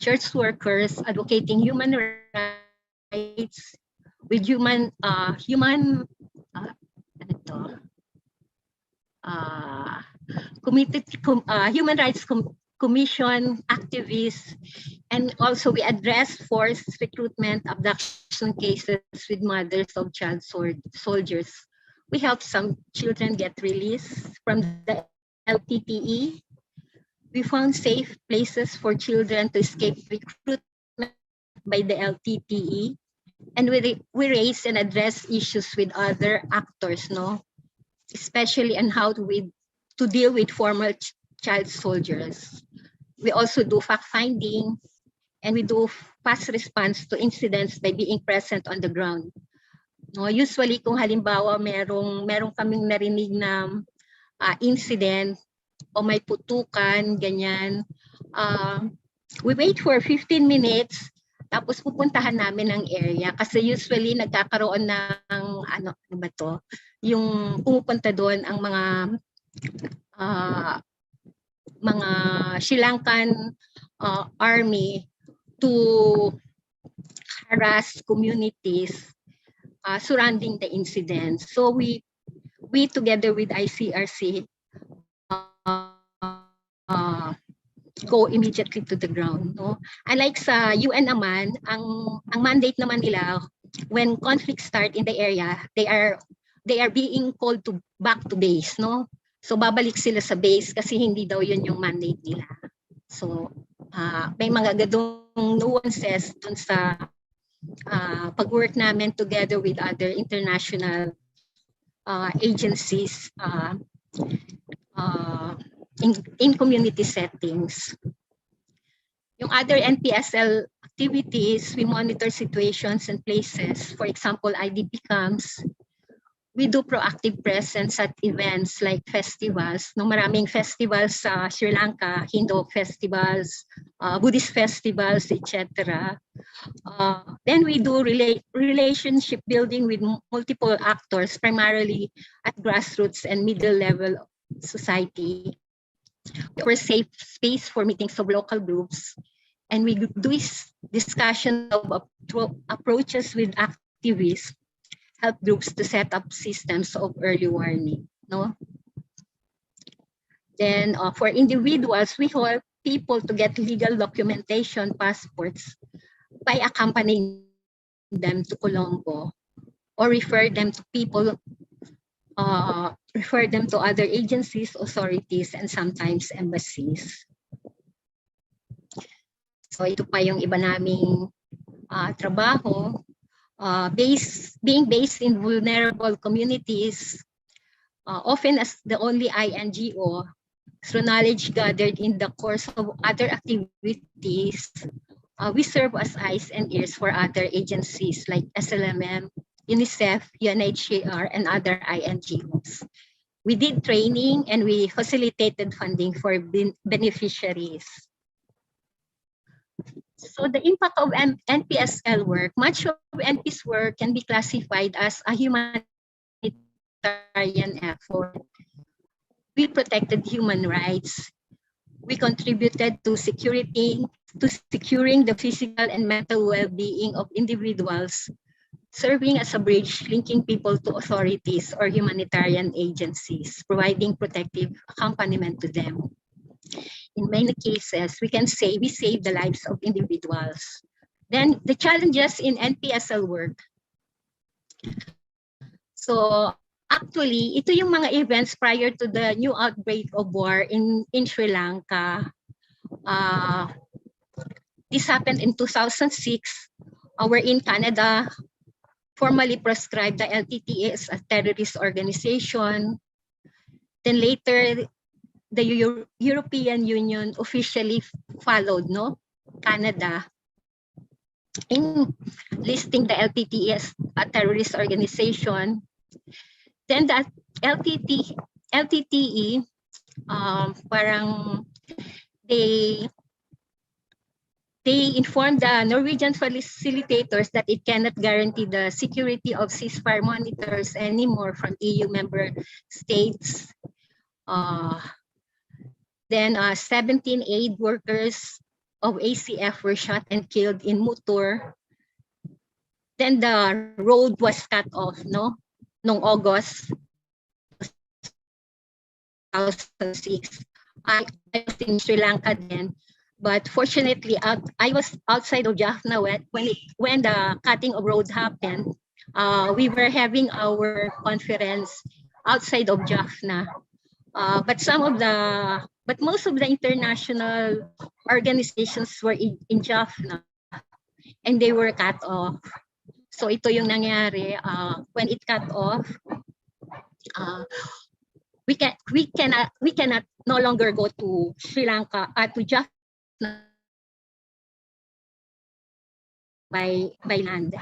church workers advocating human rights with human ano to, human rights commission activists, and also we address forced recruitment abduction cases with mothers of child soldiers. We help some children get released from the LTTE. We found safe places for children to escape recruitment by the LTTE. And we raise and address issues with other actors, no? Especially on how to deal with former child soldiers. We also do fact-finding, and we do fast response to incidents by being present on the ground. No, usually kung halimbawa merong kaming narinig na incident o may putukan, ganyan, we wait for 15 minutes tapos pupuntahan namin ang area kasi usually nagkakaroon ng ano ba to, yung pumupunta doon ang mga Sri Lankan army to harass communities surrounding the incident. So we together with ICRC go immediately to the ground, no? Unlike sa UN naman, ang mandate naman nila when conflicts start in the area, they are being called to back to base, no? So babalik sila sa base kasi hindi daw yun yung mandate nila. So may mga gadong nuances dun sa pag-work namin together with other international agencies in community settings. Yung other NPSL activities, we monitor situations and places. For example, IDP camps. We do proactive presence at events like festivals. No, maraming festivals sa Sri Lanka, Hindu festivals, Buddhist festivals, etc. Then we do relationship building with multiple actors, primarily at grassroots and middle level society. We offer safe space for meetings of local groups, and we do discussion of approaches with activists, help groups to set up systems of early warning. No. Then for individuals, we help people to get legal documentation, passports, by accompanying them to Colombo, or refer them to people. Refer them to other agencies, authorities, and sometimes embassies. So ito pa yung iba naming trabaho. Being based in vulnerable communities, often as the only INGO, through knowledge gathered in the course of other activities, we serve as eyes and ears for other agencies like SLMM, UNICEF, UNHCR, and other INGOs. We did training and we facilitated funding for beneficiaries. So the impact of NPSL work, much of NP's work can be classified as a humanitarian effort. We protected human rights. We contributed to securing the physical and mental well-being of individuals, serving as a bridge linking people to authorities or humanitarian agencies, providing protective accompaniment to them. In many cases, we can say we save the lives of individuals. Then the challenges in NPSL work. So actually, ito yung mga events prior to the new outbreak of war in Sri Lanka. This happened in 2006. In Canada formally proscribed the LTTE as a terrorist organization. Then later, the European Union officially followed, no, Canada in listing the LTTE as a terrorist organization. Then that LTTE, parang they informed the Norwegian facilitators that it cannot guarantee the security of ceasefire monitors anymore from EU member states. Then 17 aid workers of ACF were shot and killed in Mutur. Then the road was cut off, no? Noong August 2006. I was in Sri Lanka then, but fortunately, I was outside of Jaffna when the cutting of road happened. We were having our conference outside of Jaffna, but most of the international organizations were in Jaffna, and they were cut off. So ito yung nangyari when it cut off. We cannot no longer go to Sri Lanka to Jaffna by land.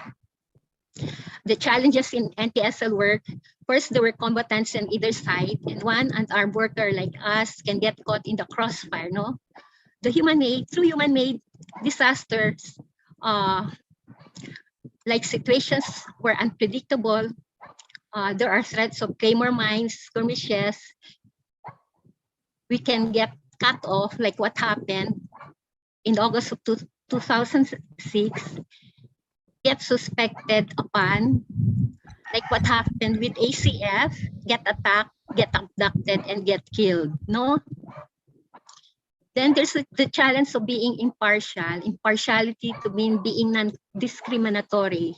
The challenges in NTSL work, first there were combatants on either side, and one unarmed worker like us can get caught in the crossfire, no? Through human-made disasters, like situations were unpredictable. There are threats of claymore mines, skirmishes. We can get cut off, like what happened in August of 2006. Get suspected upon, like what happened with ACF, get attacked, get abducted, and get killed, no? Then there's the challenge of being impartial. Impartiality to mean being non-discriminatory.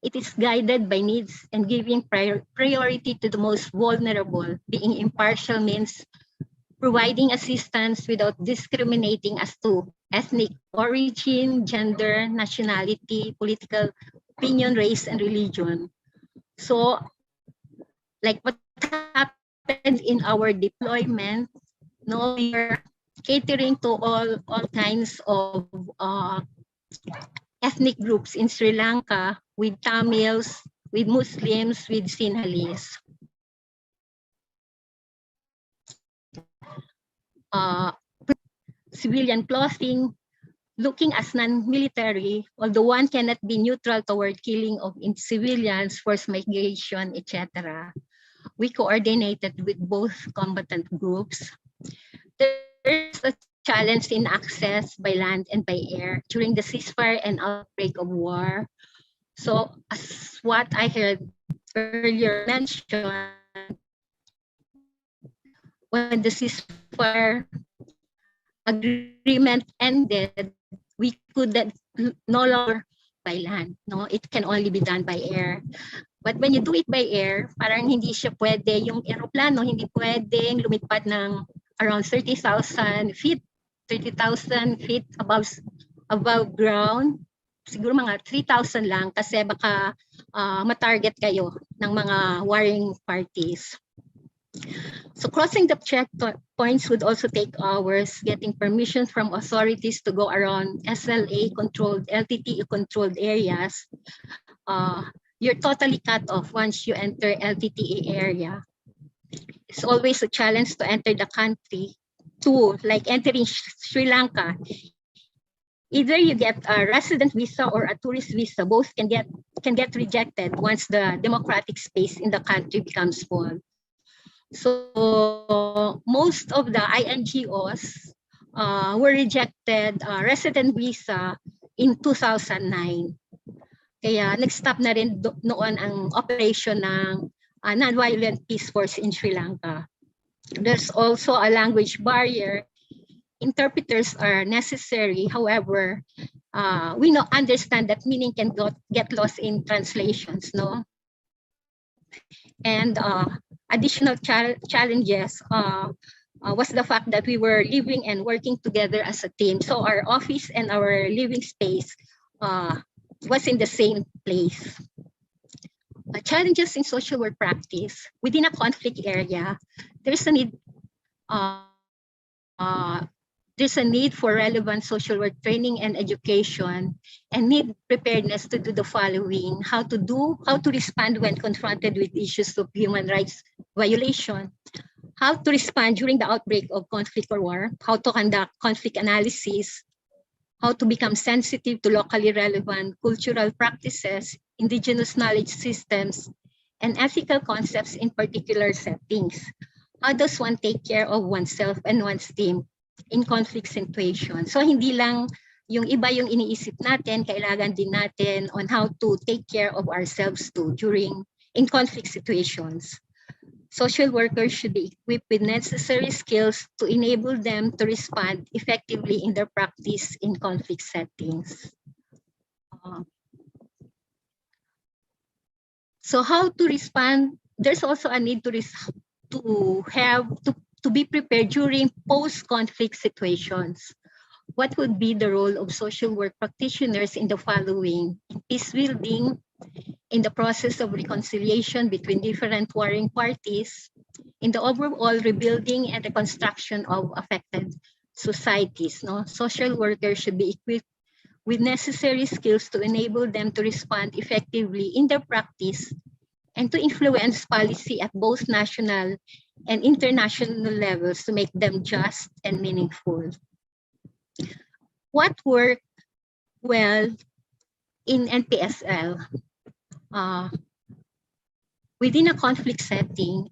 It is guided by needs and giving priority to the most vulnerable. Being impartial means providing assistance without discriminating as to ethnic origin, gender, nationality, political opinion, race, and religion. So, like what happened in our deployment, no, we are catering to all kinds of ethnic groups in Sri Lanka, with Tamils, with Muslims, with Sinhalese. Civilian clothing, looking as non-military, although one cannot be neutral toward killing of civilians, forced migration, etc. We coordinated with both combatant groups. There's a challenge in access by land and by air during the ceasefire and outbreak of war. So as what I heard earlier mentioned, when the ceasefire agreement ended, we could no longer by land. No, it can only be done by air. But when you do it by air, parang hindi siya pwede, yung aeroplano hindi pwedeng lumipad ng around 30,000 feet, 30,000 feet above ground. Siguro mga 3,000 lang kasi baka matarget kayo ng mga warring parties. So crossing the checkpoints would also take hours, getting permission from authorities to go around SLA-controlled, LTTE-controlled areas. You're totally cut off once you enter LTTE area. It's always a challenge to enter the country. Too, like entering Sri Lanka, either you get a resident visa or a tourist visa. Both can get rejected once the democratic space in the country becomes full. So most of the INGOs were rejected resident visa in 2009. Kaya nag-stop na rin noon ang operation ng non-violent peace force in Sri Lanka. There's also a language barrier. Interpreters are necessary. However, we understand that meaning can get lost in translations, no? And additional challenges was the fact that we were living and working together as a team. So our office and our living space was in the same place. Challenges in social work practice. Within a conflict area, there's a need for relevant social work training and education, and need preparedness to do the following: how to respond when confronted with issues of human rights violation, how to respond during the outbreak of conflict or war, how to conduct conflict analysis, how to become sensitive to locally relevant cultural practices, indigenous knowledge systems, and ethical concepts in particular settings. How does one take care of oneself and one's team in conflict situations. So hindi lang yung iba yung iniisip natin, kailangan din natin on how to take care of ourselves too during in conflict situations. Social workers should be equipped with necessary skills to enable them to respond effectively in their practice in conflict settings. So how to respond? There's also a need to be prepared during post-conflict situations. What would be the role of social work practitioners in the following: peace building, in the process of reconciliation between different warring parties, in the overall rebuilding and reconstruction of affected societies. No? Social workers should be equipped with necessary skills to enable them to respond effectively in their practice and to influence policy at both national and international levels to make them just and meaningful. What worked well in NPSL? Within a conflict setting,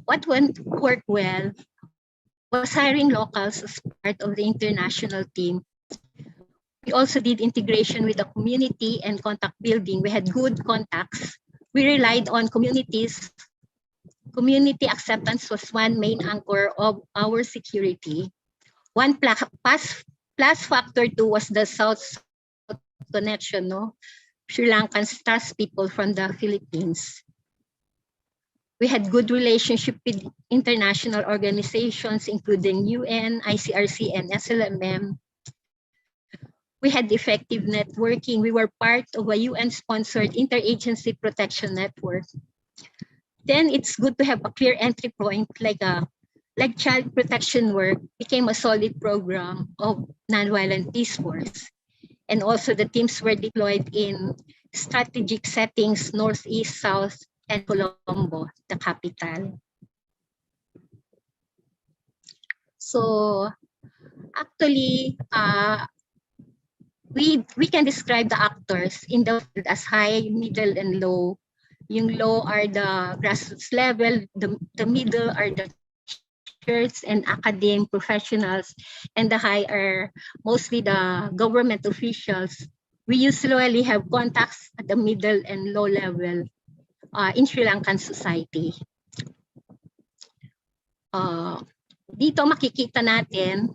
what worked well was hiring locals as part of the international team. We also did integration with the community and contact building. We had good contacts. We relied on communities. Community acceptance was one main anchor of our security. One plus factor too was the South-South connection, no? Sri Lankans trust people from the Philippines. We had good relationship with international organizations, including UN, ICRC, and SLMM. We had effective networking. We were part of a UN-sponsored interagency protection network. Then it's good to have a clear entry point, like child protection work became a solid program of nonviolent peace force. And also the teams were deployed in strategic settings, Northeast, South, and Colombo, the capital. So actually, we can describe the actors in the field as high, middle, and low. Yung low are the grassroots level, the middle are the church and academic professionals, and the high are mostly the government officials. We usually have contacts at the middle and low level in Sri Lankan society. Dito makikita natin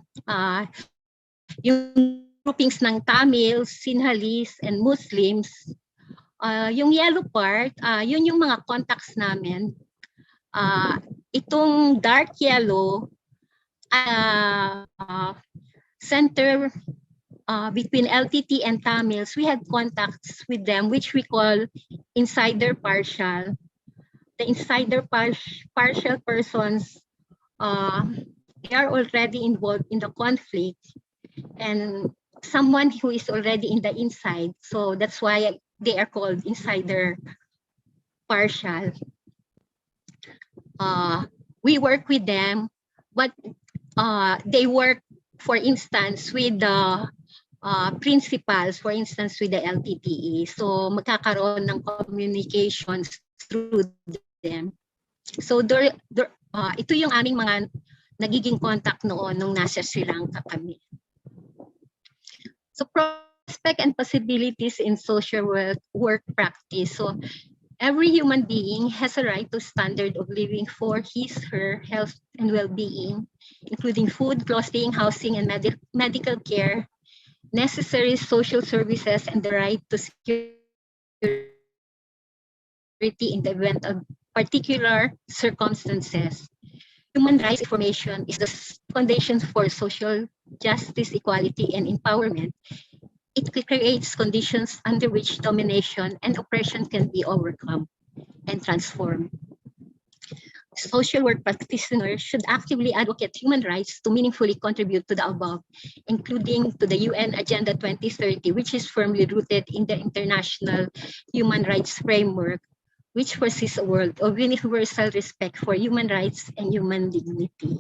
yung groupings ng Tamils, Sinhalese, and Muslims. Yung yellow part, yun yung mga contacts namin. Itong dark yellow, center between LTT and Tamils, we had contacts with them, which we call insider partial. The insider partial persons, they are already involved in the conflict, and someone who is already in the inside. So that's why they are called insider partial. We work with them, but they work, for instance, with the principals, for instance, with the LTTE. So magkakaroon ng communications through them. So ito yung aming mga nagiging contact noon nung nasa Sri Lanka kami. So prospect and possibilities in social work practice. So every human being has a right to standard of living for his, her health and well-being, including food, clothing, housing, and medical care, necessary social services, and the right to security in the event of particular circumstances. Human rights information is the foundation for social justice, equality, and empowerment. It creates conditions under which domination and oppression can be overcome and transformed. Social work practitioners should actively advocate human rights to meaningfully contribute to the above, including to the UN Agenda 2030, which is firmly rooted in the international human rights framework, which foresees a world of universal respect for human rights and human dignity.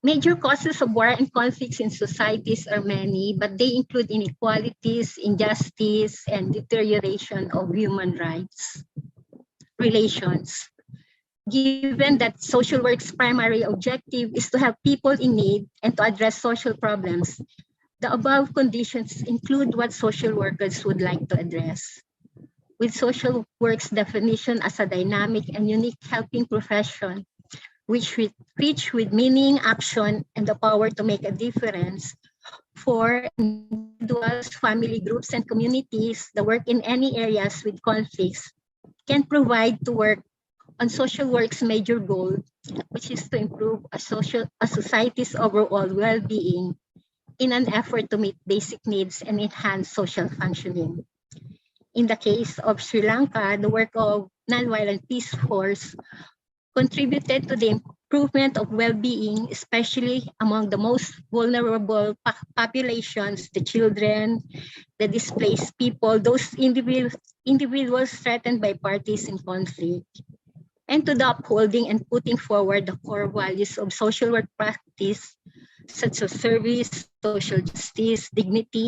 Major causes of war and conflicts in societies are many, but they include inequalities, injustice, and deterioration of human rights relations. given that social work's primary objective is to help people in need and to address social problems. The above conditions include what social workers would like to address. With social work's definition as a dynamic and unique helping profession, which with meaning, action, and the power to make a difference for individuals, family groups, and communities, the work in any areas with conflicts can provide to work on social work's major goal, which is to improve a society's overall well-being in an effort to meet basic needs and enhance social functioning. In the case of Sri Lanka, the work of Nonviolent Peace Force contributed to the improvement of well-being, especially among the most vulnerable populations, the children, the displaced people, those individuals threatened by parties in conflict, and to the upholding and putting forward the core values of social work practice, such as service, social justice, dignity,